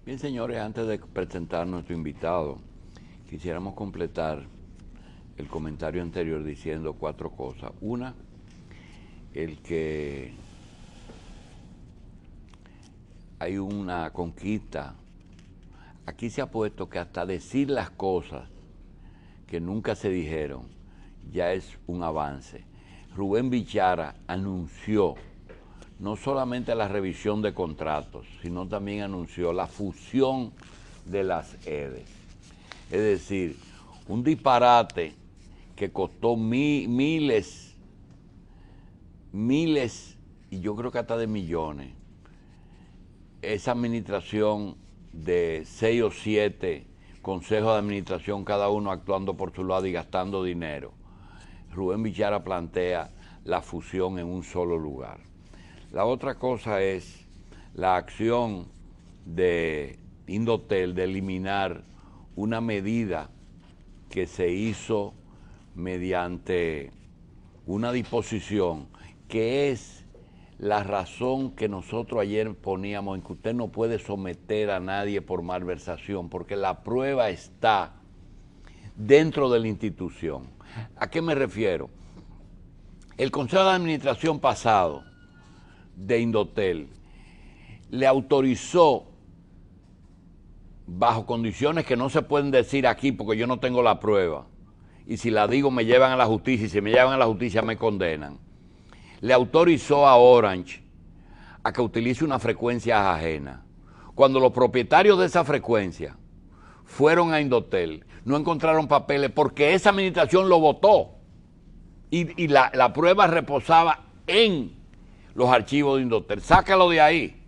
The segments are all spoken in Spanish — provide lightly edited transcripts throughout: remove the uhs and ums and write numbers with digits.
Bien, señores, antes de presentar a nuestro invitado, quisiéramos completar el comentario anterior diciendo cuatro cosas. Una, el que hay una conquista. Aquí se ha puesto que hasta decir las cosas que nunca se dijeron ya es un avance. Rubén Bichara anunció no solamente la revisión de contratos, sino también anunció la fusión de las EDES. Es decir, un disparate que costó miles, y yo creo que hasta de millones. Esa administración de 6 o 7 consejos de administración, cada uno actuando por su lado y gastando dinero. Rubén Bichara plantea la fusión en un solo lugar. La otra cosa es la acción de Indotel de eliminar una medida que se hizo mediante una disposición que es la razón que nosotros ayer poníamos en que usted no puede someter a nadie por malversación, porque la prueba está dentro de la institución. ¿A qué me refiero? El Consejo de Administración pasado de Indotel le autorizó, bajo condiciones que no se pueden decir aquí porque yo no tengo la prueba, y si la digo me llevan a la justicia, y si me llevan a la justicia me condenan, le autorizó a Orange a que utilice una frecuencia ajena. Cuando los propietarios de esa frecuencia fueron a Indotel, no encontraron papeles porque esa administración lo votó, y la prueba reposaba en los archivos de Indotel. Sácalo de ahí,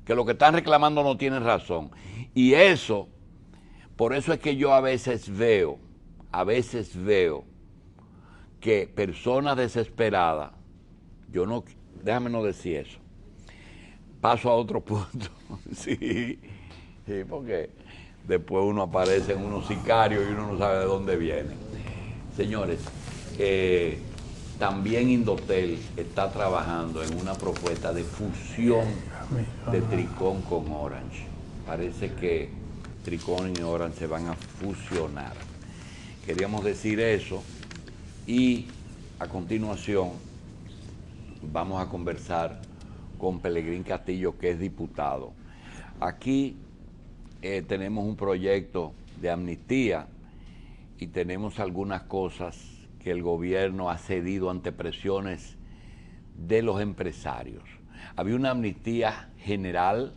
que lo que están reclamando no tienen razón. Y eso, por eso es que yo a veces veo que personas desesperadas, déjame no decir eso, paso a otro punto, sí, porque después uno aparece en unos sicarios y uno no sabe de dónde vienen. Señores, también Indotel está trabajando en una propuesta de fusión de Tricón con Orange. Parece que Tricón y Orange se van a fusionar. Queríamos decir eso y a continuación vamos a conversar con Pelegrín Castillo, que es diputado. Aquí tenemos un proyecto de amnistía y tenemos algunas cosas que el gobierno ha cedido ante presiones de los empresarios. Había una amnistía general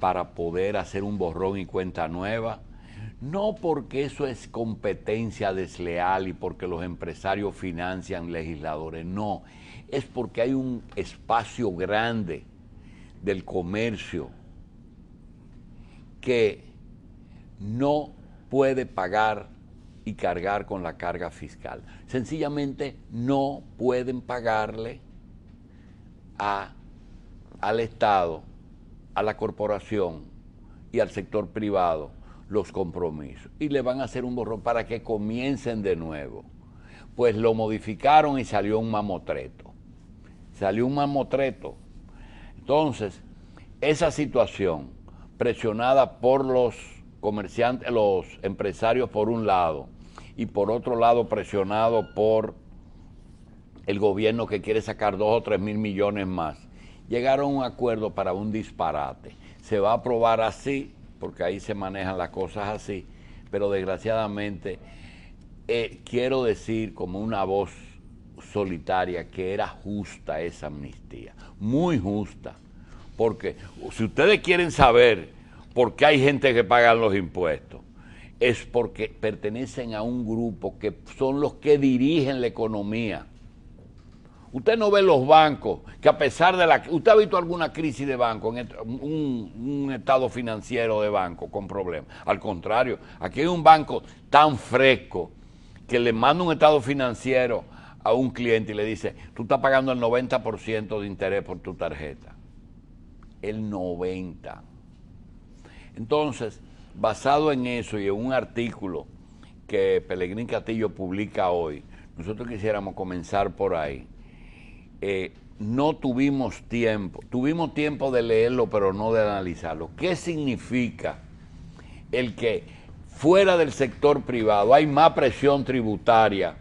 para poder hacer un borrón y cuenta nueva, no porque eso es competencia desleal y porque los empresarios financian legisladores, no, es porque hay un espacio grande del comercio que no puede pagar y cargar con la carga fiscal. Sencillamente no pueden pagarle al Estado, a la corporación y al sector privado los compromisos. Y le van a hacer un borrón para que comiencen de nuevo. Pues lo modificaron y salió un mamotreto. Entonces, esa situación, presionada por los comerciantes, los empresarios por un lado, y por otro lado presionado por el gobierno que quiere sacar 2 o 3 mil millones más, llegaron a un acuerdo para un disparate. Se va a aprobar así, porque ahí se manejan las cosas así, pero desgraciadamente quiero decir como una voz solitaria que era justa esa amnistía, muy justa, porque si ustedes quieren saber por qué hay gente que paga los impuestos, es porque pertenecen a un grupo que son los que dirigen la economía. Usted no ve los bancos, que a pesar de la... ¿Usted ha visto alguna crisis de banco, un estado financiero de banco con problemas? Al contrario, aquí hay un banco tan fresco que le manda un estado financiero a un cliente y le dice, tú estás pagando el 90% de interés por tu tarjeta. El 90%. Entonces, basado en eso y en un artículo que Pelegrín Castillo publica hoy, nosotros quisiéramos comenzar por ahí. no tuvimos tiempo de leerlo, pero no de analizarlo. ¿Qué significa el que fuera del sector privado hay más presión tributaria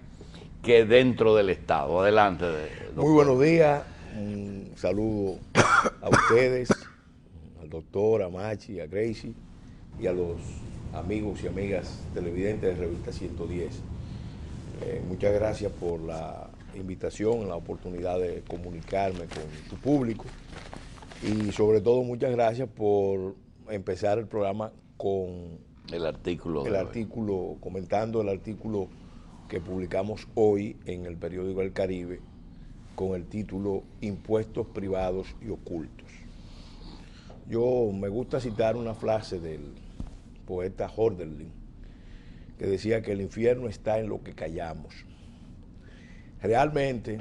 que dentro del Estado? Adelante, doctor. Muy buenos días, un saludo a ustedes, al doctor, a Machi, a Gracie y a los amigos y amigas televidentes de Revista 110. Muchas gracias por la invitación, la oportunidad de comunicarme con tu público y sobre todo muchas gracias por empezar el programa con el artículo, comentando el artículo que publicamos hoy en el periódico El Caribe con el título Impuestos privados y ocultos. Yo me gusta citar una frase del poeta Hölderlin que decía que el infierno está en lo que callamos. Realmente,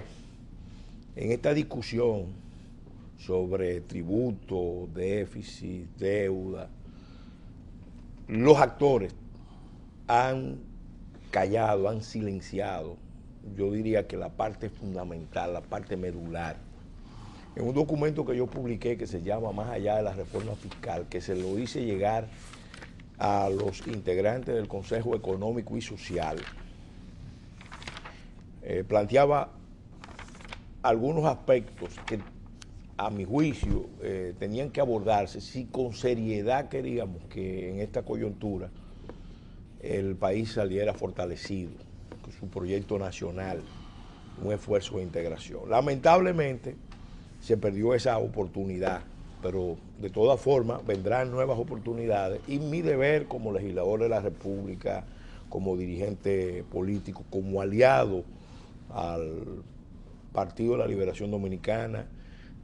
en esta discusión sobre tributo, déficit, deuda, los actores han callado, han silenciado, yo diría que la parte fundamental, la parte medular. En un documento que yo publiqué que se llama Más allá de la reforma fiscal, que se lo hice llegar a los integrantes del Consejo Económico y Social, planteaba algunos aspectos que a mi juicio tenían que abordarse si con seriedad queríamos que en esta coyuntura el país saliera fortalecido, con su proyecto nacional, un esfuerzo de integración. Lamentablemente se perdió esa oportunidad, pero de todas formas vendrán nuevas oportunidades y mi deber como legislador de la República, como dirigente político, como aliado al Partido de la Liberación Dominicana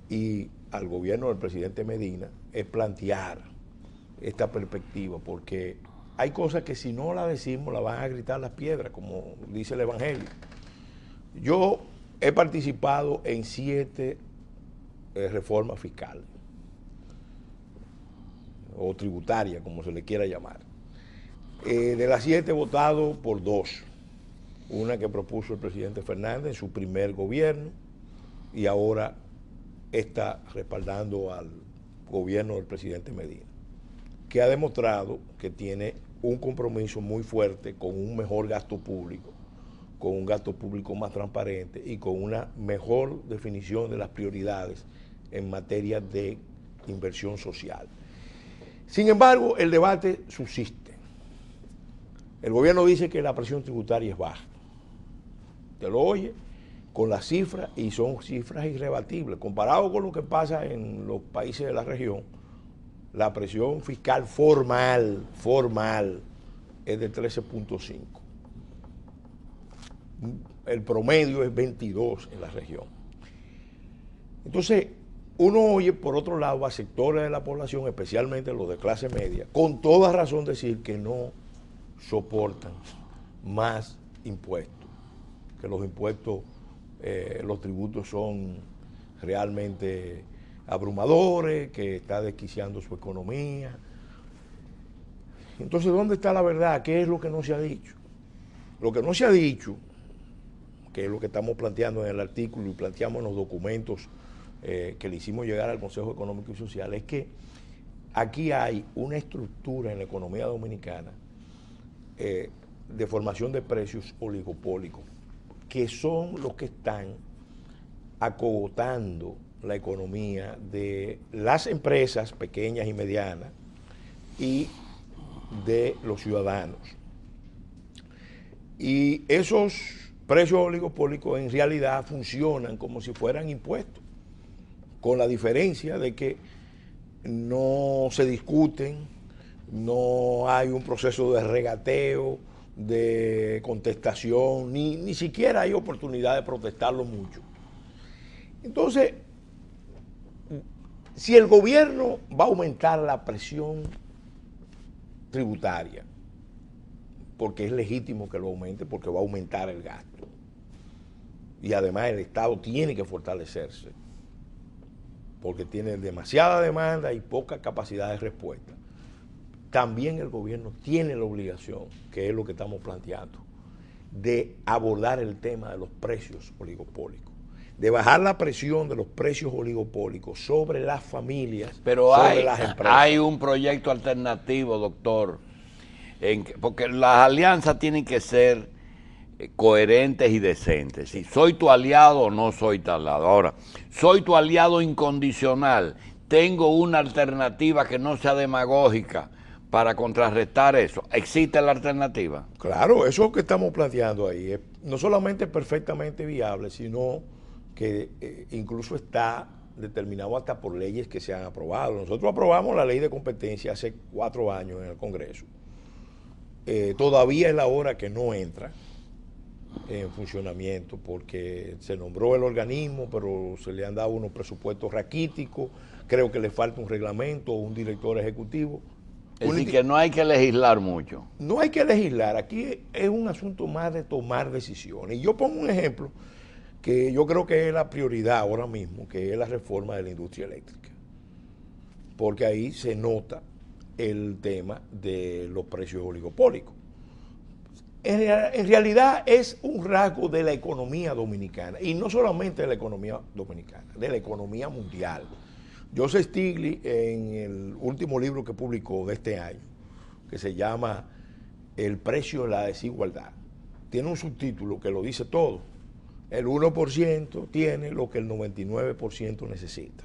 y al gobierno del presidente Medina, es plantear esta perspectiva, porque hay cosas que si no las decimos las van a gritar las piedras, como dice el Evangelio. Yo he participado en 7 reformas fiscales o tributarias, como se le quiera llamar. De las 7 he votado por 2. Una que propuso el presidente Fernández en su primer gobierno y ahora está respaldando al gobierno del presidente Medina, que ha demostrado que tiene un compromiso muy fuerte con un mejor gasto público, con un gasto público más transparente y con una mejor definición de las prioridades en materia de inversión social. Sin embargo, el debate subsiste. El gobierno dice que la presión tributaria es baja. Te lo oye con las cifras y son cifras irrebatibles. Comparado con lo que pasa en los países de la región, la presión fiscal formal es de 13.5. El promedio es 22 en la región. Entonces, uno oye por otro lado a sectores de la población, especialmente los de clase media, con toda razón decir que no soportan más impuestos, que los impuestos, los tributos son realmente abrumadores, que está desquiciando su economía. Entonces, ¿dónde está la verdad? ¿Qué es lo que no se ha dicho? Lo que no se ha dicho, que es lo que estamos planteando en el artículo y planteamos en los documentos que le hicimos llegar al Consejo Económico y Social, es que aquí hay una estructura en la economía dominicana de formación de precios oligopólicos, que son los que están acogotando la economía de las empresas pequeñas y medianas y de los ciudadanos. Y esos precios oligopólicos en realidad funcionan como si fueran impuestos, con la diferencia de que no se discuten, no hay un proceso de regateo, de contestación, ni siquiera hay oportunidad de protestarlo mucho. Entonces, si el gobierno va a aumentar la presión tributaria, porque es legítimo que lo aumente, porque va a aumentar el gasto, y además el Estado tiene que fortalecerse, porque tiene demasiada demanda y poca capacidad de respuesta. También el gobierno tiene la obligación, que es lo que estamos planteando, de abordar el tema de los precios oligopólicos, de bajar la presión de los precios oligopólicos sobre las familias, Pero sobre las empresas. hay un proyecto alternativo, doctor, porque las alianzas tienen que ser coherentes y decentes. Si soy tu aliado o no soy tu aliado. Ahora, soy tu aliado incondicional. Tengo una alternativa que no sea demagógica para contrarrestar eso. ¿Existe la alternativa? Claro, eso que estamos planteando ahí es no solamente perfectamente viable, sino que incluso está determinado hasta por leyes que se han aprobado. Nosotros aprobamos la ley de competencia hace 4 años en el Congreso. Todavía es la hora que no entra en funcionamiento porque se nombró el organismo, pero se le han dado unos presupuestos raquíticos. Creo que le falta un reglamento o un director ejecutivo. Es decir, que no hay que legislar mucho. No hay que legislar, aquí es un asunto más de tomar decisiones. Y yo pongo un ejemplo que yo creo que es la prioridad ahora mismo, que es la reforma de la industria eléctrica. Porque ahí se nota el tema de los precios oligopólicos. En realidad es un rasgo de la economía dominicana, y no solamente de la economía dominicana, de la economía mundial. Joseph Stiglitz, en el último libro que publicó de este año, que se llama El precio de la desigualdad, tiene un subtítulo que lo dice todo. El 1% tiene lo que el 99% necesita.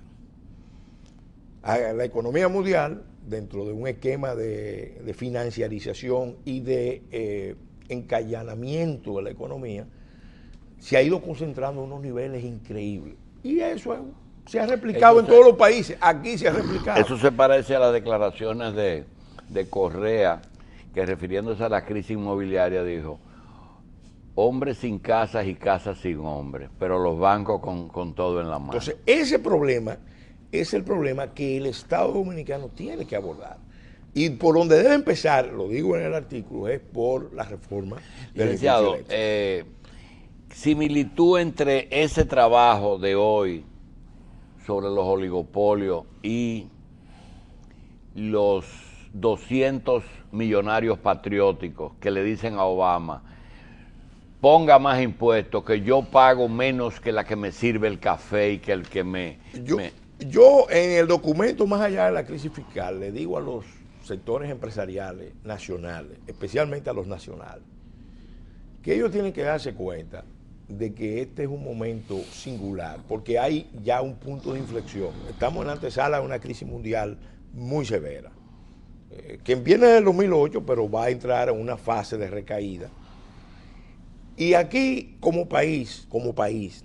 La economía mundial, dentro de un esquema de financiarización y de encallanamiento de la economía, se ha ido concentrando en unos niveles increíbles. Y eso se ha replicado en todos los países. Aquí se ha replicado. Eso se parece a las declaraciones de Correa, que refiriéndose a la crisis inmobiliaria dijo: hombres sin casas y casas sin hombres, pero los bancos con todo en la mano. Entonces, ese problema es el problema que el Estado Dominicano tiene que abordar. Y por donde debe empezar, lo digo en el artículo, es por la reforma del Licenciado, similitud entre ese trabajo de hoy sobre los oligopolios y los 200 millonarios patrióticos que le dicen a Obama: ponga más impuestos, que yo pago menos que la que me sirve el café y que el que me... Yo en el documento, más allá de la crisis fiscal, le digo a los sectores empresariales nacionales, especialmente a los nacionales, que ellos tienen que darse cuenta de que este es un momento singular, porque hay ya un punto de inflexión. Estamos en la antesala de una crisis mundial muy severa, que viene del 2008, pero va a entrar en una fase de recaída. Y aquí, como país,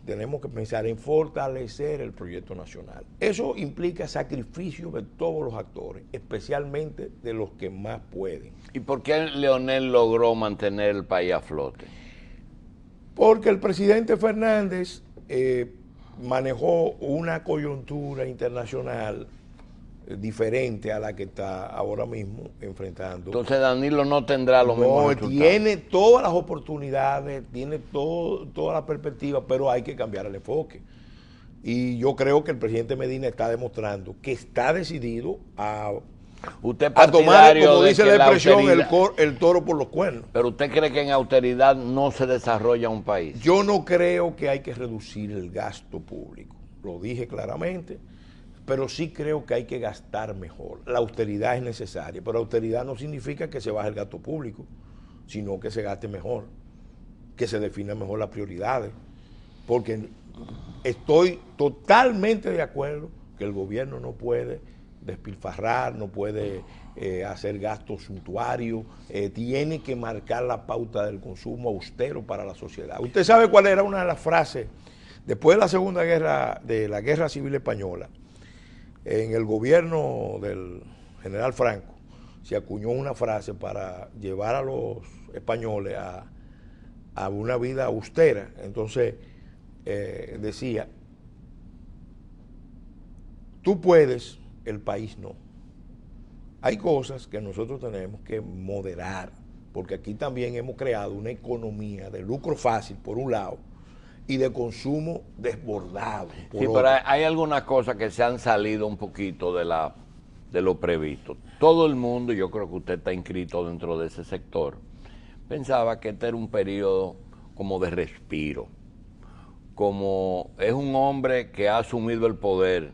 tenemos que pensar en fortalecer el proyecto nacional. Eso implica sacrificio de todos los actores, especialmente de los que más pueden. ¿Y por qué Leonel logró mantener el país a flote? Porque el presidente Fernández manejó una coyuntura internacional diferente a la que está ahora mismo enfrentando. Entonces Danilo no tendrá los mismos resultados. Tiene todas las oportunidades, tiene toda la perspectiva, pero hay que cambiar el enfoque. Y yo creo que el presidente Medina está demostrando que está decidido a tomar, como dice la expresión, el toro por los cuernos. ¿Pero usted cree que en austeridad no se desarrolla un país? Yo no creo que hay que reducir el gasto público, lo dije claramente, pero sí creo que hay que gastar mejor. La austeridad es necesaria, pero austeridad no significa que se baje el gasto público, sino que se gaste mejor, que se definan mejor las prioridades, porque estoy totalmente de acuerdo que el gobierno no puede despilfarrar, no puede hacer gastos suntuarios, tiene que marcar la pauta del consumo austero para la sociedad. Usted sabe cuál era una de las frases después de la Segunda Guerra, de la Guerra Civil Española. En el gobierno del general Franco se acuñó una frase para llevar a los españoles a una vida austera. Entonces decía: tú puedes, el país no. Hay cosas que nosotros tenemos que moderar, porque aquí también hemos creado una economía de lucro fácil por un lado y de consumo desbordado. Sí, pero hay algunas cosas que se han salido un poquito de lo previsto. Todo el mundo, yo creo que usted está inscrito dentro de ese sector, pensaba que este era un periodo como de respiro, como es un hombre que ha asumido el poder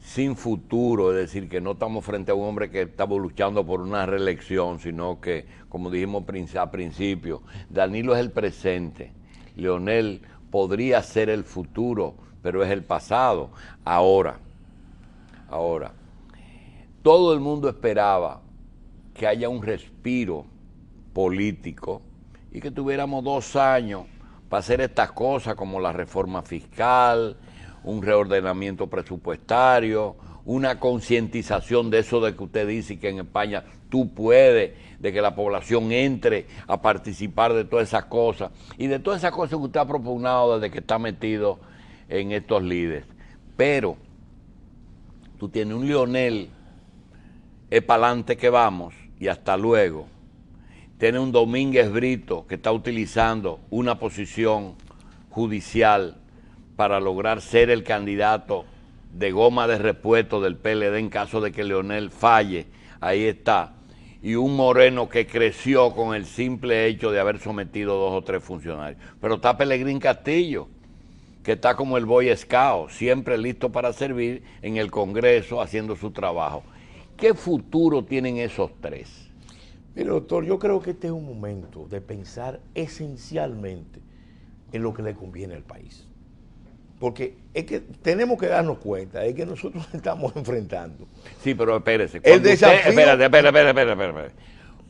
sin futuro, es decir, que no estamos frente a un hombre que estamos luchando por una reelección, sino que, como dijimos a principio, Danilo es el presente, Leonel podría ser el futuro, pero es el pasado. Ahora, todo el mundo esperaba que haya un respiro político y que tuviéramos 2 años para hacer estas cosas como la reforma fiscal, un reordenamiento presupuestario, una concientización de eso de que usted dice que en España tú puedes, de que la población entre a participar de todas esas cosas y de todas esas cosas que usted ha propugnado desde que está metido en estos líderes. Pero tú tienes un Leonel, es para adelante que vamos y hasta luego. Tiene un Domínguez Brito que está utilizando una posición judicial para lograr ser el candidato de goma de repuesto del PLD en caso de que Leonel falle. Ahí está. Y un Moreno que creció con el simple hecho de haber sometido 2 o 3 funcionarios. Pero está Pelegrín Castillo, que está como el Boy Scout, siempre listo para servir en el Congreso haciendo su trabajo. ¿Qué futuro tienen esos 3? Mire, doctor, yo creo que este es un momento de pensar esencialmente en lo que le conviene al país. Porque es que tenemos que darnos cuenta de que nosotros estamos enfrentando. Sí, pero espérese. El desafío... Espérate.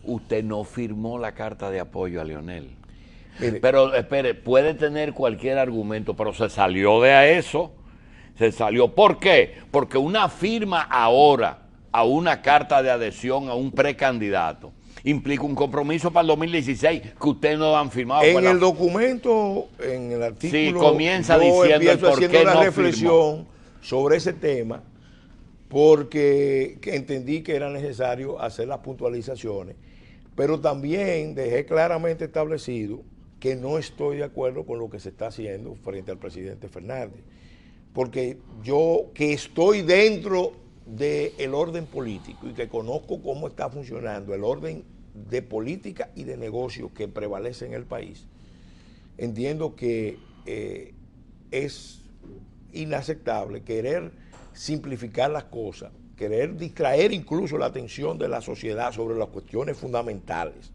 Usted no firmó la carta de apoyo a Leonel. Mire, pero espere, puede tener cualquier argumento, pero se salió de eso. Se salió. ¿Por qué? Porque una firma ahora a una carta de adhesión a un precandidato implica un compromiso para el 2016 que ustedes no han firmado. En el documento, en el artículo, sí, comienza diciendo el por haciendo qué una no reflexión firmó sobre ese tema, porque entendí que era necesario hacer las puntualizaciones, pero también dejé claramente establecido que no estoy de acuerdo con lo que se está haciendo frente al presidente Fernández, porque yo que estoy dentro del orden político y que conozco cómo está funcionando el orden de política y de negocio que prevalece en el país, entiendo que es inaceptable querer simplificar las cosas, querer distraer incluso la atención de la sociedad sobre las cuestiones fundamentales,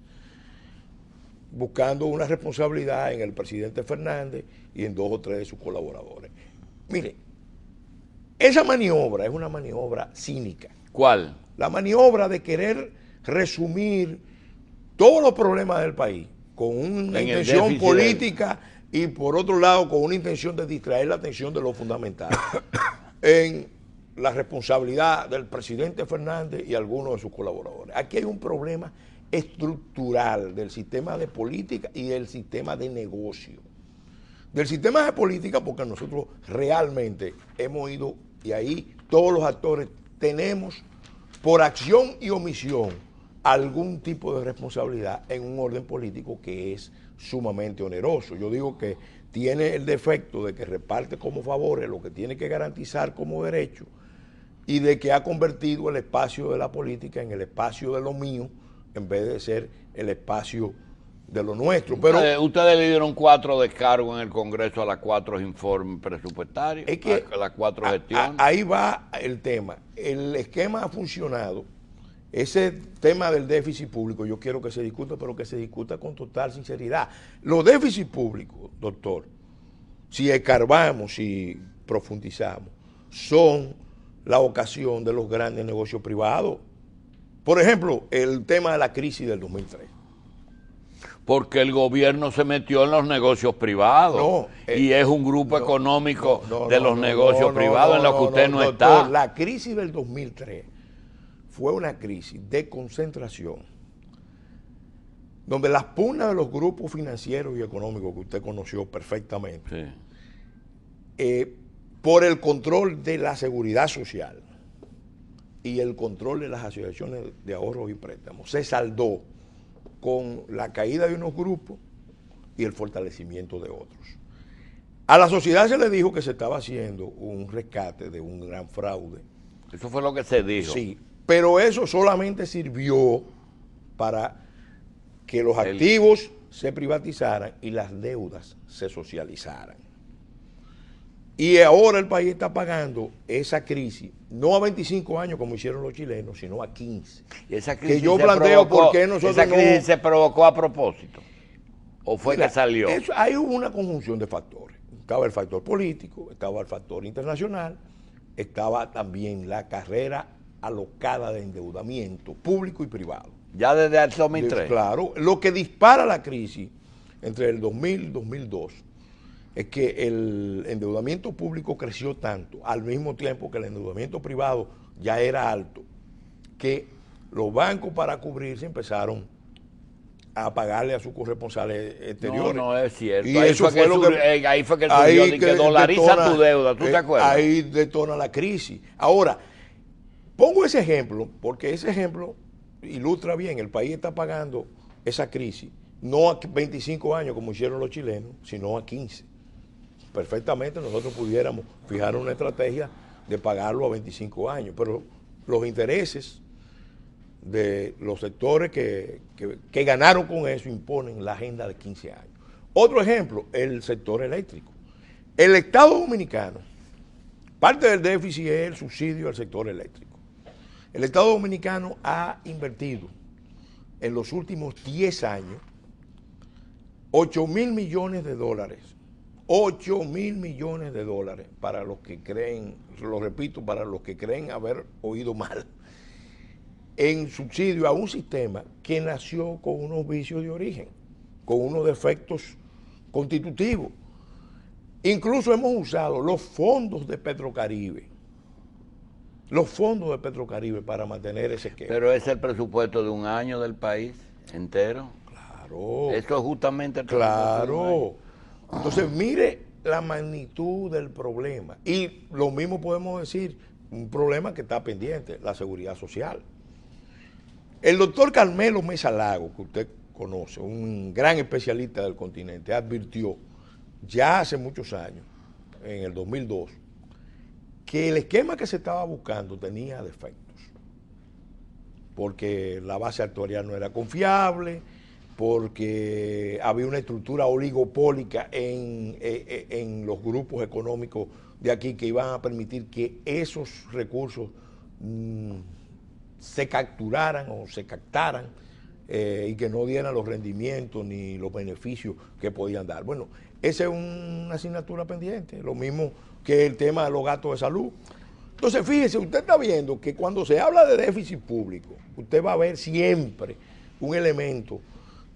buscando una responsabilidad en el presidente Fernández y en 2 o 3 de sus colaboradores. Mire, esa maniobra es una maniobra cínica. ¿Cuál? La maniobra de querer resumir todos los problemas del país con una intención política y por otro lado con una intención de distraer la atención de lo fundamental en la responsabilidad del presidente Fernández y algunos de sus colaboradores. Aquí hay un problema estructural del sistema de política y del sistema de negocio. Del sistema de política, porque nosotros realmente hemos ido, y ahí todos los actores tenemos, por acción y omisión, algún tipo de responsabilidad en un orden político que es sumamente oneroso. Yo digo que tiene el defecto de que reparte como favores lo que tiene que garantizar como derecho y de que ha convertido el espacio de la política en el espacio de lo mío en vez de ser el espacio de lo nuestro. Pero ustedes le dieron 4 descargos en el Congreso a las 4 informes presupuestarios, es que a las 4 gestiones. Ahí va el tema. El esquema ha funcionado. Ese tema del déficit público yo quiero que se discuta, pero que se discuta con total sinceridad. Los déficits públicos, doctor, si escarbamos, si profundizamos, son la ocasión de los grandes negocios privados. Por ejemplo, el tema de la crisis del 2003. Porque el gobierno se metió en los negocios privados. No, y es un grupo económico de los negocios privados en los que usted no está. Doctor, la crisis del 2003 fue una crisis de concentración, donde las pugnas de los grupos financieros y económicos que usted conoció perfectamente, Sí. Por el control de la seguridad social y el control de las asociaciones de ahorros y préstamos, se saldó con la caída de unos grupos y el fortalecimiento de otros. A la sociedad se le dijo que se estaba haciendo un rescate de un gran fraude. Eso fue lo que se dijo. Sí, pero eso solamente sirvió para que los activos se privatizaran y las deudas se socializaran. Y ahora el país está pagando esa crisis, no a 25 años como hicieron los chilenos, sino a 15. Y esa crisis Que yo planteo por qué nosotros esa crisis se provocó a propósito. ¿O fue que salió? Ahí hubo una conjunción de factores. Estaba el factor político, estaba el factor internacional, estaba también la carrera alocada de endeudamiento público y privado. Ya desde el 2003. Claro, lo que dispara la crisis entre el 2000 y 2002 es que el endeudamiento público creció tanto, al mismo tiempo que el endeudamiento privado ya era alto, que los bancos para cubrirse empezaron a pagarle a sus corresponsales exteriores. No es cierto. Y ahí eso fue lo que ahí fue que surgió que dolariza tu deuda, ¿tú te acuerdas? Ahí detona la crisis. Ahora, pongo ese ejemplo, porque ese ejemplo ilustra bien, el país está pagando esa crisis, no a 25 años como hicieron los chilenos, sino a 15. Perfectamente nosotros pudiéramos fijar una estrategia de pagarlo a 25 años, pero los intereses de los sectores que ganaron con eso imponen la agenda de 15 años. Otro ejemplo, el sector eléctrico. El Estado Dominicano, parte del déficit es el subsidio al sector eléctrico. El Estado Dominicano ha invertido en los últimos 10 años 8.000 millones de dólares. 8.000 millones de dólares para los que creen, lo repito, para los que creen haber oído mal, en subsidio a un sistema que nació con unos vicios de origen, con unos defectos constitutivos. Incluso hemos usado los fondos de Petrocaribe, para mantener ese esquema. Pero es el presupuesto de un año del país entero. Claro. Esto es justamente el Claro. Entonces, mire la magnitud del problema. Y lo mismo podemos decir, un problema que está pendiente, la seguridad social. El doctor Carmelo Mesa Lago, que usted conoce, un gran especialista del continente, advirtió ya hace muchos años, en el 2002, que el esquema que se estaba buscando tenía defectos, porque la base actuarial no era confiable, porque había una estructura oligopólica en los grupos económicos de aquí que iban a permitir que esos recursos se capturaran o se captaran y que no dieran los rendimientos ni los beneficios que podían dar. Bueno, esa es una asignatura pendiente, lo mismo que el tema de los gastos de salud. Entonces, fíjese, usted está viendo que cuando se habla de déficit público, usted va a ver siempre un elemento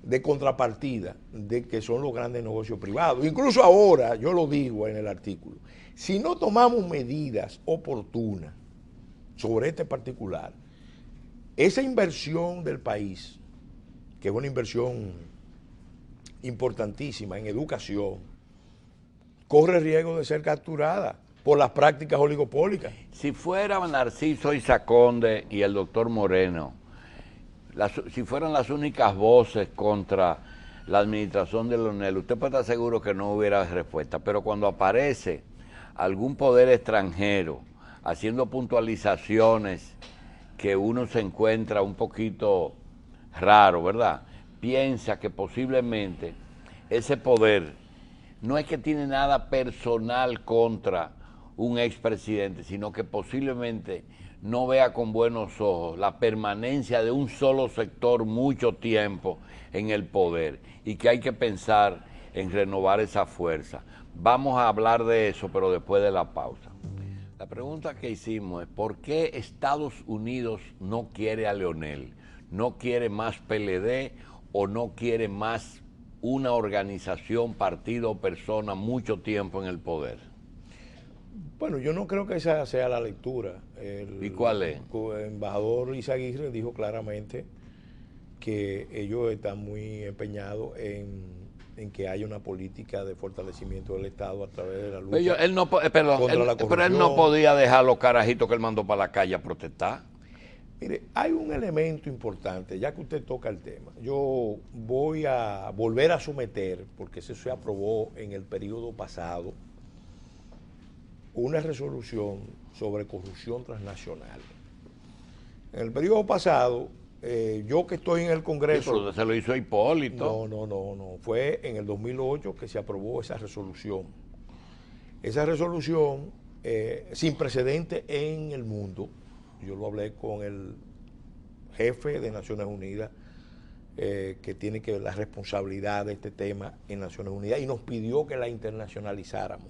de contrapartida de que son los grandes negocios privados. Incluso ahora, yo lo digo en el artículo, si no tomamos medidas oportunas sobre este particular, esa inversión del país, que es una inversión importantísima en educación, corre riesgo de ser capturada por las prácticas oligopólicas. Si fuera Narciso Izaconde y el doctor Moreno, si fueran las únicas voces contra la administración de Leonel, usted puede estar seguro que no hubiera respuesta, pero cuando aparece algún poder extranjero haciendo puntualizaciones que uno se encuentra un poquito raro, ¿verdad? Piensa que posiblemente ese poder no es que tiene nada personal contra un expresidente, sino que posiblemente no vea con buenos ojos la permanencia de un solo sector mucho tiempo en el poder y que hay que pensar en renovar esa fuerza. Vamos a hablar de eso, pero después de la pausa. La pregunta que hicimos es ¿por qué Estados Unidos no quiere a Leonel? ¿No quiere más PLD o no quiere más una organización, partido o persona mucho tiempo en el poder? Bueno, yo no creo que esa sea la lectura. ¿Y cuál es? El embajador Izaguirre dijo claramente que ellos están muy empeñados en que haya una política de fortalecimiento del Estado a través de la lucha contra la corrupción. Pero él no podía dejar los carajitos que él mandó para la calle a protestar. Mire, hay un elemento importante, ya que usted toca el tema. Yo voy a volver a someter, porque eso se aprobó en el periodo pasado, una resolución sobre corrupción transnacional. En el periodo pasado, yo que estoy en el Congreso... Eso se lo hizo Hipólito. No. Fue en el 2008 que se aprobó esa resolución. Esa resolución, sin precedente en el mundo, yo lo hablé con el jefe de Naciones Unidas, que tiene que ver la responsabilidad de este tema en Naciones Unidas, y nos pidió que la internacionalizáramos.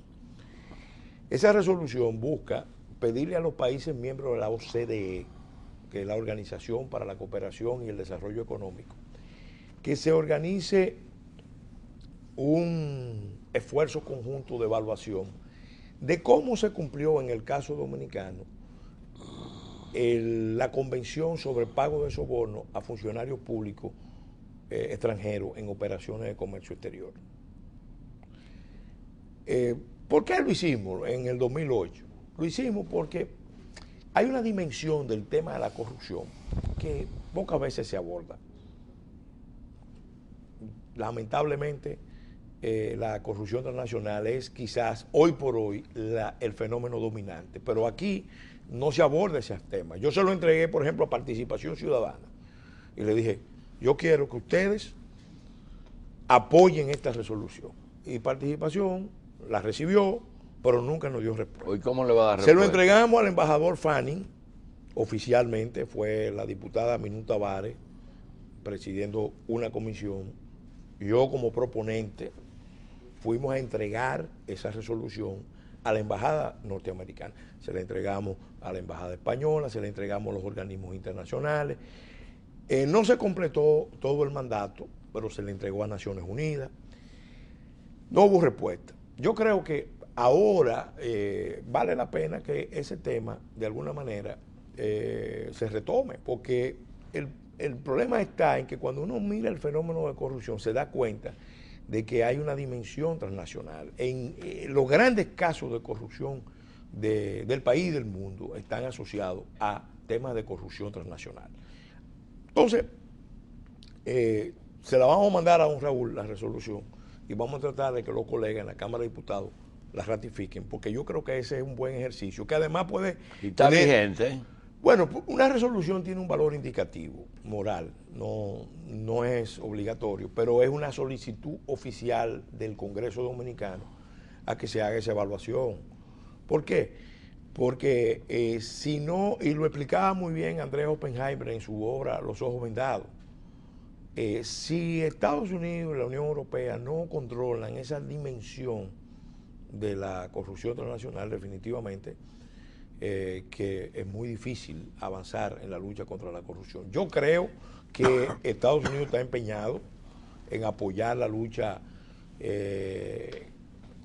Esa resolución busca pedirle a los países miembros de la OCDE, que es la Organización para la Cooperación y el Desarrollo Económico, que se organice un esfuerzo conjunto de evaluación de cómo se cumplió en el caso dominicano la Convención sobre el pago de sobornos a funcionarios públicos extranjeros en operaciones de comercio exterior. ¿Por qué lo hicimos en el 2008? Lo hicimos porque hay una dimensión del tema de la corrupción que pocas veces se aborda. Lamentablemente, la corrupción transnacional es quizás hoy por hoy el fenómeno dominante, pero aquí no se aborda ese tema. Yo se lo entregué, por ejemplo, a Participación Ciudadana y le dije, yo quiero que ustedes apoyen esta resolución. Y Participación la recibió, pero nunca nos dio respuesta. ¿Hoy cómo le va a dar respuesta? Se lo respuesta? entregamos al embajador Fanning, oficialmente, fue la diputada Minuta Vares, presidiendo una comisión. Yo como proponente fuimos a entregar esa resolución a la embajada norteamericana. Se la entregamos a la embajada española, se la entregamos a los organismos internacionales. No se completó todo el mandato, pero se le entregó a Naciones Unidas. No hubo respuesta. Yo creo que ahora vale la pena que ese tema, de alguna manera, se retome, porque el problema está en que cuando uno mira el fenómeno de corrupción se da cuenta de que hay una dimensión transnacional. En los grandes casos de corrupción del país y del mundo están asociados a temas de corrupción transnacional. Entonces, se la vamos a mandar a don Raúl, la resolución, y vamos a tratar de que los colegas en la Cámara de Diputados la ratifiquen, porque yo creo que ese es un buen ejercicio, que además puede... Y está vigente. Bueno, una resolución tiene un valor indicativo, moral, no es obligatorio, pero es una solicitud oficial del Congreso Dominicano a que se haga esa evaluación. ¿Por qué? Porque si no, y lo explicaba muy bien Andrés Oppenheimer en su obra Los Ojos Vendados, si Estados Unidos y la Unión Europea no controlan esa dimensión de la corrupción transnacional, definitivamente, que es muy difícil avanzar en la lucha contra la corrupción. Yo creo que Estados Unidos está empeñado en apoyar la lucha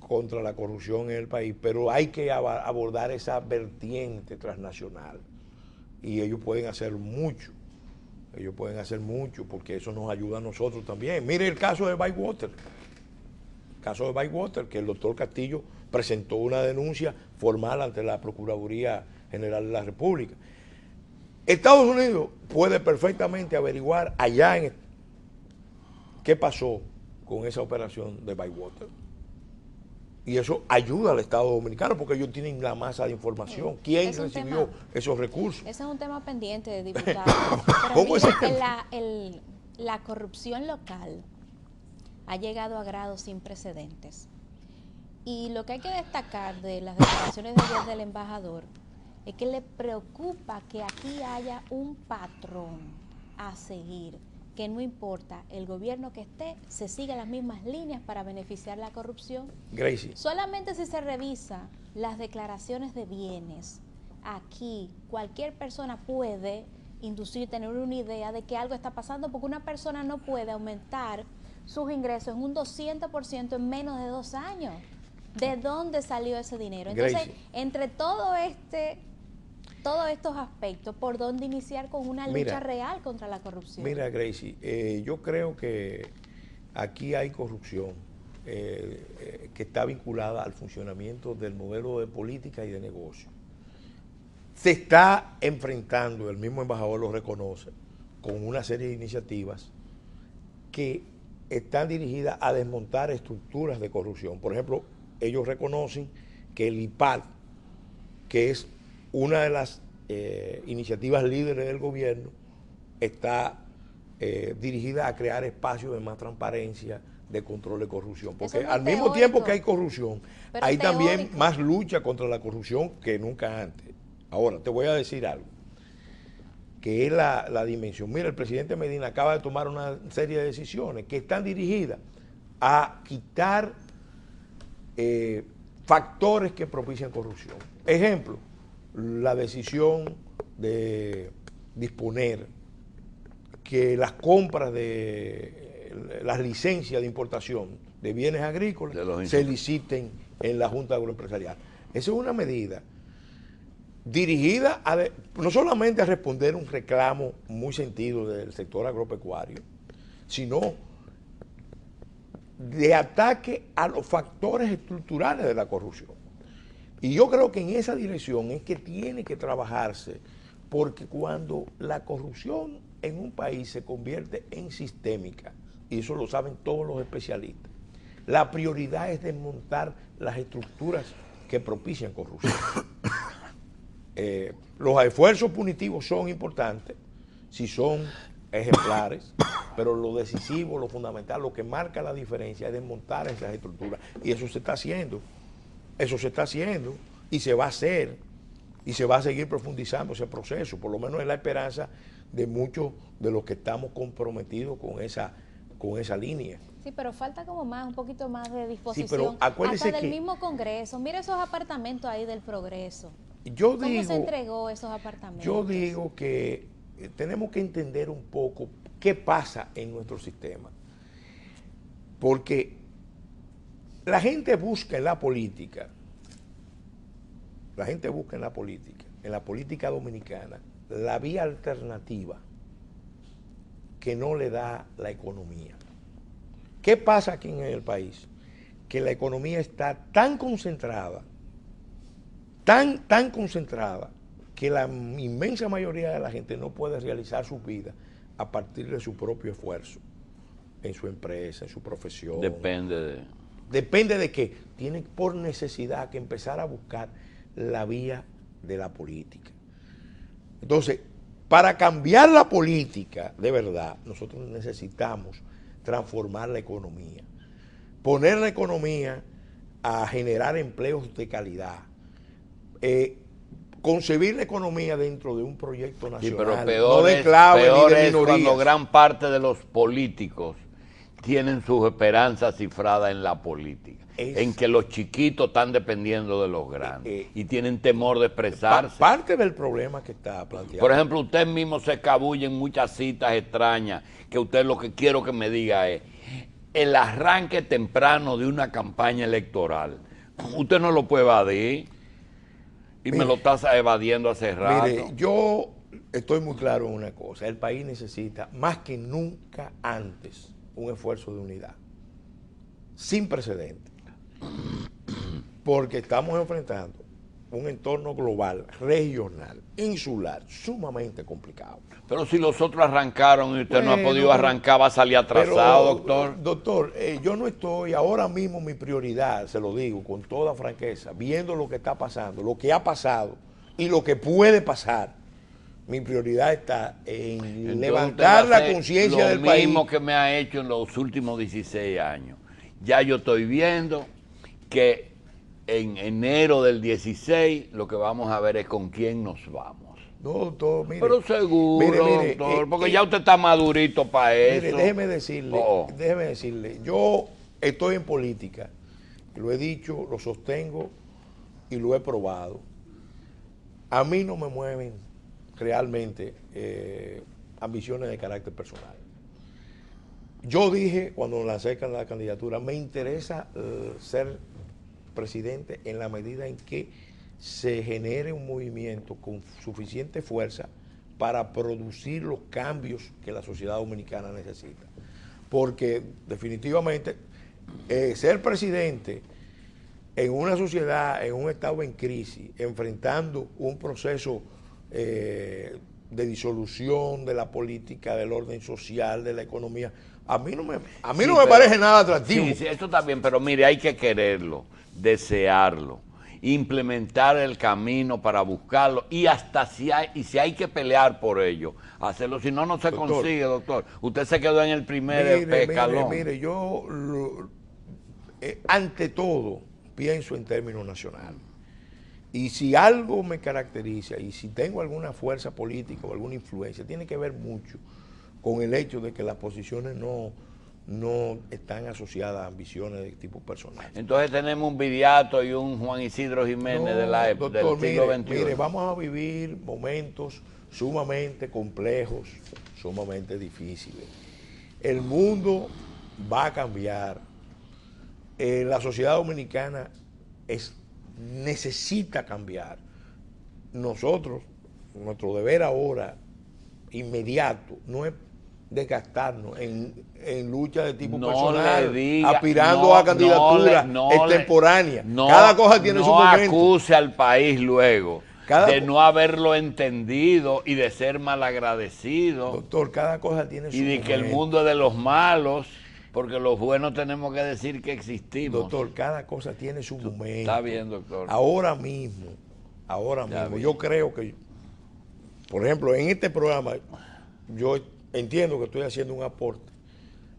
contra la corrupción en el país, pero hay que abordar esa vertiente transnacional y ellos pueden hacer mucho. Ellos pueden hacer mucho porque eso nos ayuda a nosotros también. Mire el caso de Bywater. El caso de Bywater, que el doctor Castillo presentó una denuncia formal ante la Procuraduría General de la República. Estados Unidos puede perfectamente averiguar allá qué pasó con esa operación de Bywater. Y eso ayuda al Estado Dominicano porque ellos tienen la masa de información. ¿Quién recibió esos recursos? Ese es un tema pendiente, diputado. Pero mira que la corrupción local ha llegado a grados sin precedentes. Y lo que hay que destacar de las declaraciones de ayer del embajador es que le preocupa que aquí haya un patrón a seguir, que no importa el gobierno que esté, se siga las mismas líneas para beneficiar la corrupción. Gracie. Solamente si se revisa las declaraciones de bienes, aquí cualquier persona puede inducir, tener una idea de que algo está pasando, porque una persona no puede aumentar sus ingresos en un 200% en menos de 2 años. ¿De dónde salió ese dinero? Entonces, Gracie, entre todos estos aspectos, ¿por dónde iniciar con una lucha real contra la corrupción? Mira, Gracie, yo creo que aquí hay corrupción que está vinculada al funcionamiento del modelo de política y de negocio. Se está enfrentando, el mismo embajador lo reconoce, con una serie de iniciativas que están dirigidas a desmontar estructuras de corrupción. Por ejemplo, ellos reconocen que el IPAD, que es una de las iniciativas líderes del gobierno, está dirigida a crear espacios de más transparencia, de control de corrupción, porque Eso no al es mismo teórico, tiempo que hay corrupción, pero hay también teórico. más lucha contra la corrupción que nunca antes. Ahora, te voy a decir algo, que es la dimensión. Mira, el presidente Medina acaba de tomar una serie de decisiones que están dirigidas a quitar factores que propician corrupción. Ejemplo, la decisión de disponer que las compras de las licencias de importación de bienes agrícolas se liciten en la Junta Agroempresarial. Esa es una medida dirigida no solamente a responder un reclamo muy sentido del sector agropecuario, sino de ataque a los factores estructurales de la corrupción. Y yo creo que en esa dirección es que tiene que trabajarse, porque cuando la corrupción en un país se convierte en sistémica, y eso lo saben todos los especialistas, la prioridad es desmontar las estructuras que propician corrupción. Los esfuerzos punitivos son importantes, si son ejemplares, pero lo decisivo, lo fundamental, lo que marca la diferencia es desmontar esas estructuras. Y eso se está haciendo. Eso se está haciendo y se va a hacer y se va a seguir profundizando ese proceso. Por lo menos es la esperanza de muchos de los que estamos comprometidos con esa línea. Sí, pero falta como un poquito más de disposición. Sí, pero acuérdese hasta del que mismo Congreso. Mira esos apartamentos ahí del Progreso. ¿Cómo se entregó esos apartamentos? Yo digo que tenemos que entender un poco qué pasa en nuestro sistema. Porque la gente busca en la política, en la política dominicana, la vía alternativa que no le da la economía. ¿Qué pasa aquí en el país? Que la economía está tan concentrada, tan concentrada, que la inmensa mayoría de la gente no puede realizar su vida a partir de su propio esfuerzo, en su empresa, en su profesión. Depende de que tienen por necesidad que empezar a buscar la vía de la política. Entonces, para cambiar la política de verdad, nosotros necesitamos transformar la economía, poner la economía a generar empleos de calidad, concebir la economía dentro de un proyecto nacional, sí, pero peor no de clave ni de es minorías. Cuando gran parte de los políticos tienen sus esperanzas cifradas en la política, en que los chiquitos están dependiendo de los grandes y tienen temor de expresarse. Parte del problema que está planteado. Por ejemplo, usted mismo se escabulle en muchas citas extrañas, que usted lo que quiero que me diga es el arranque temprano de una campaña electoral. Usted no lo puede evadir y me lo está evadiendo hace rato. Mire, yo estoy muy claro en una cosa, el país necesita más que nunca antes un esfuerzo de unidad, sin precedentes, porque estamos enfrentando un entorno global, regional, insular, sumamente complicado. Pero si los otros arrancaron y usted no ha podido arrancar, va a salir atrasado, doctor. Doctor, yo no estoy, ahora mismo mi prioridad, se lo digo con toda franqueza, viendo lo que está pasando, lo que ha pasado y lo que puede pasar, mi prioridad está en Entonces, levantar la conciencia del país. Lo mismo que me ha hecho en los últimos 16 años. Ya yo estoy viendo que en enero del 16 lo que vamos a ver es con quién nos vamos. No, doctor, mire. Pero seguro, mire, doctor, porque ya usted está madurito para eso. Mire, déjeme decirle, yo estoy en política, lo he dicho, lo sostengo y lo he probado. A mí no me mueven realmente ambiciones de carácter personal. Yo dije cuando lancé la candidatura, me interesa ser presidente en la medida en que se genere un movimiento con suficiente fuerza para producir los cambios que la sociedad dominicana necesita. Porque definitivamente ser presidente en una sociedad, en un estado en crisis, enfrentando un proceso de disolución de la política, del orden social, de la economía, a mí no me parece nada atractivo. Sí, esto está bien, pero mire, hay que quererlo, desearlo implementar el camino para buscarlo y hasta si hay que pelear por ello, hacerlo. Si no, no se consigue, doctor. Usted se quedó en el primer escalón. Mire, yo ante todo pienso en términos nacionales. Y si algo me caracteriza y si tengo alguna fuerza política o alguna influencia, tiene que ver mucho con el hecho de que las posiciones no están asociadas a ambiciones de tipo personal. Entonces tenemos un Viriato y un Juan Isidro Jiménez de la época del siglo XXI. Mire, vamos a vivir momentos sumamente complejos, sumamente difíciles. El mundo va a cambiar. La sociedad dominicana necesita cambiar. Nosotros, nuestro deber ahora, inmediato, no es desgastarnos en lucha de tipo personal, aspirando a candidatura extemporánea. Cada cosa tiene su momento. No acuse al país luego de no haberlo entendido y de ser malagradecido. Doctor, cada cosa tiene su momento. Y de que el mundo es de los malos, porque los buenos tenemos que decir que existimos. Doctor, cada cosa tiene su momento. Está bien, doctor. Ahora mismo, yo creo que, por ejemplo, en este programa, yo entiendo que estoy haciendo un aporte,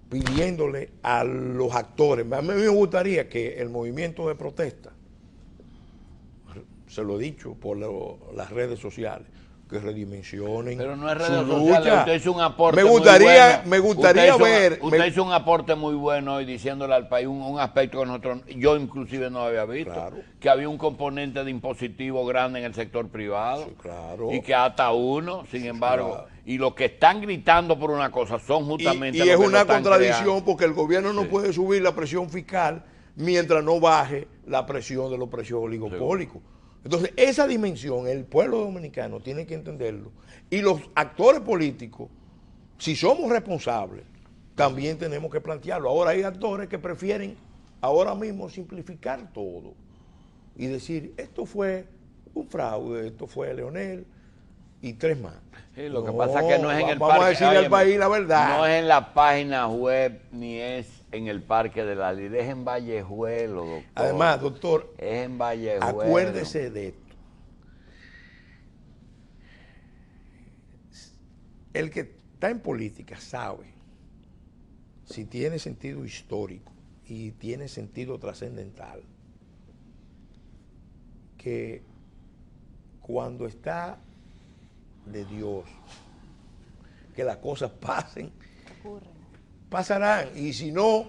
pidiéndole a los actores, a mí me gustaría que el movimiento de protesta, se lo he dicho por las redes sociales, que redimensionen. Pero no es redes sociales, usted hizo un aporte me gustaría ver. Usted hizo un aporte muy bueno hoy diciéndole al país un aspecto que nosotros, yo inclusive no había visto, claro, que había un componente de impositivo grande en el sector privado, sí, claro, y que hasta uno, sin embargo, claro, y los que están gritando por una cosa son justamente y los es que una están contradicción creando. Porque el gobierno no puede subir la presión fiscal mientras no baje la presión de los precios oligopólicos. Sí. Entonces, esa dimensión, el pueblo dominicano tiene que entenderlo. Y los actores políticos, si somos responsables, también tenemos que plantearlo. Ahora hay actores que prefieren ahora mismo simplificar todo y decir, esto fue un fraude, esto fue Leonel y tres más. Sí, lo que pasa es que no es en el parque. Vamos a decirle al país la verdad. No es en la página web ni es en el Parque de la Lid, es en Vallejuelo, doctor. Además, doctor, es en Vallejuelo. Acuérdese de esto. El que está en política sabe si tiene sentido histórico y tiene sentido trascendental que cuando está de Dios, que las cosas pasen, pasarán, y si no,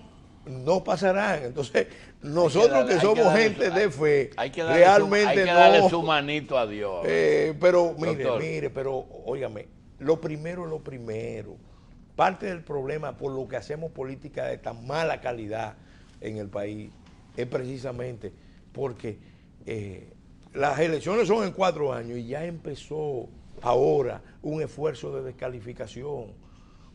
no pasarán. Entonces, nosotros que somos gente de fe, realmente hay que darle su manito a Dios. Pero mire, pero óigame, lo primero es lo primero. Parte del problema por lo que hacemos política de tan mala calidad en el país es precisamente porque las elecciones son en 4 años y ya empezó ahora un esfuerzo de descalificación.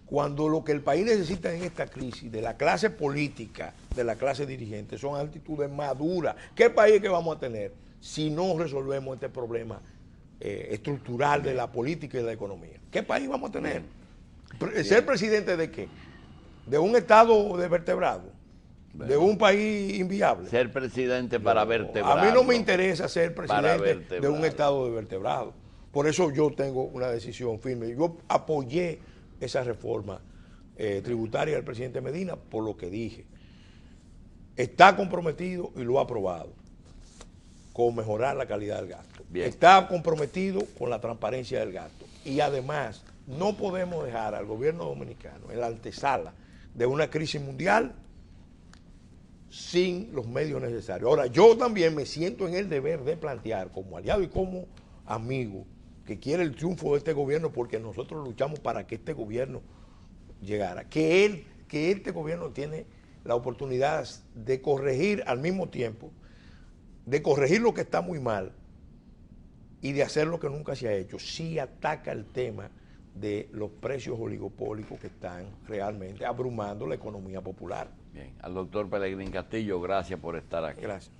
Cuando lo que el país necesita en esta crisis de la clase política, de la clase dirigente, son actitudes maduras. ¿Qué país es que vamos a tener si no resolvemos este problema estructural de la política y de la economía? ¿Qué país vamos a tener? ¿Ser presidente de qué? ¿De un estado de vertebrado? ¿De un país inviable? Ser presidente para vertebrar. A mí no me interesa ser presidente de un estado de vertebrado. Por eso yo tengo una decisión firme. Yo apoyé esa reforma tributaria del presidente Medina por lo que dije. Está comprometido y lo ha aprobado con mejorar la calidad del gasto. Bien. Está comprometido con la transparencia del gasto. Y además, no podemos dejar al gobierno dominicano en la antesala de una crisis mundial sin los medios necesarios. Ahora, yo también me siento en el deber de plantear como aliado y como amigo que quiere el triunfo de este gobierno, porque nosotros luchamos para que este gobierno llegara, que este gobierno tiene la oportunidad de corregir al mismo tiempo, de corregir lo que está muy mal y de hacer lo que nunca se ha hecho. Sí ataca el tema de los precios oligopólicos que están realmente abrumando la economía popular. Bien, al doctor Pelegrín Castillo, gracias por estar aquí. Gracias.